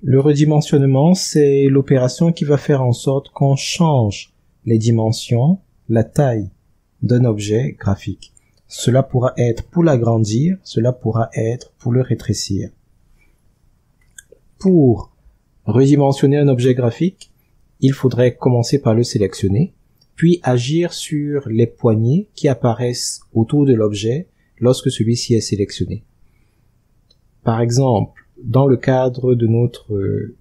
Le redimensionnement, c'est l'opération qui va faire en sorte qu'on change les dimensions, la taille d'un objet graphique. Cela pourra être pour l'agrandir, cela pourra être pour le rétrécir. Pour redimensionner un objet graphique, il faudrait commencer par le sélectionner, puis agir sur les poignées qui apparaissent autour de l'objet lorsque celui-ci est sélectionné. Par exemple, dans le cadre de notre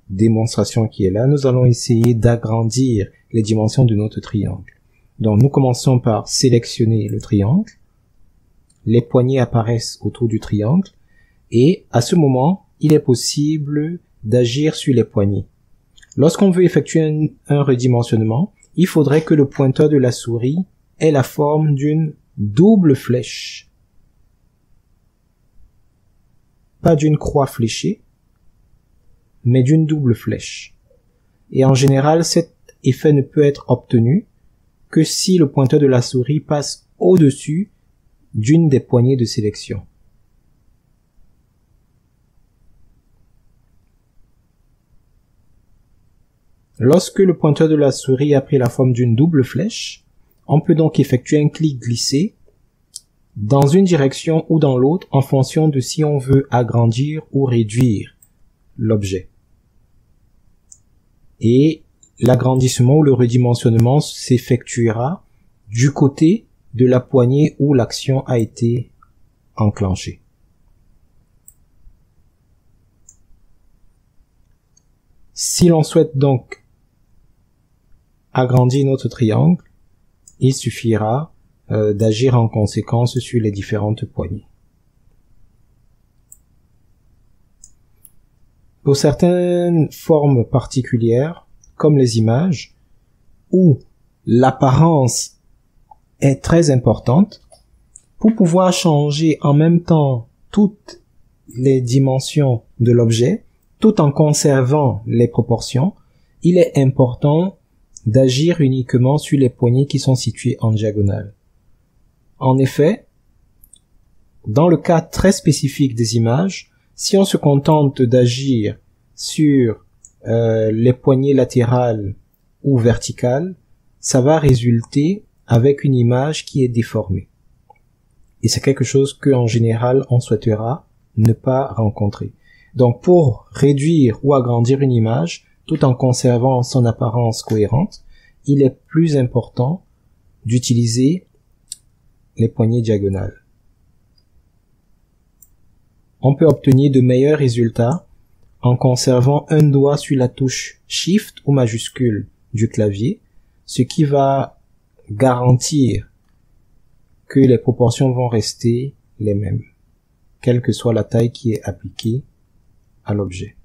démonstration qui est là, nous allons essayer d'agrandir les dimensions de notre triangle. Donc nous commençons par sélectionner le triangle, les poignées apparaissent autour du triangle, et à ce moment, il est possible d'agir sur les poignées. Lorsqu'on veut effectuer un redimensionnement, il faudrait que le pointeur de la souris ait la forme d'une double flèche. Pas d'une croix fléchée, mais d'une double flèche. Et en général, cet effet ne peut être obtenu que si le pointeur de la souris passe au-dessus d'une des poignées de sélection. Lorsque le pointeur de la souris a pris la forme d'une double flèche, on peut donc effectuer un clic glissé dans une direction ou dans l'autre en fonction de si on veut agrandir ou réduire l'objet. Et l'agrandissement ou le redimensionnement s'effectuera du côté de la poignée où l'action a été enclenchée. Si l'on souhaite donc agrandir notre triangle, il suffira d'agir en conséquence sur les différentes poignées. Pour certaines formes particulières, comme les images, où l'apparence est très importante, pour pouvoir changer en même temps toutes les dimensions de l'objet, tout en conservant les proportions, il est important d'agir uniquement sur les poignées qui sont situées en diagonale. En effet, dans le cas très spécifique des images, si on se contente d'agir sur les poignées latérales ou verticales, ça va résulter avec une image qui est déformée. Et c'est quelque chose que, en général, on souhaitera ne pas rencontrer. Donc, pour réduire ou agrandir une image, tout en conservant son apparence cohérente, il est plus important d'utiliser les poignées diagonales. On peut obtenir de meilleurs résultats en conservant un doigt sur la touche Shift ou majuscule du clavier, ce qui va garantir que les proportions vont rester les mêmes, quelle que soit la taille qui est appliquée à l'objet.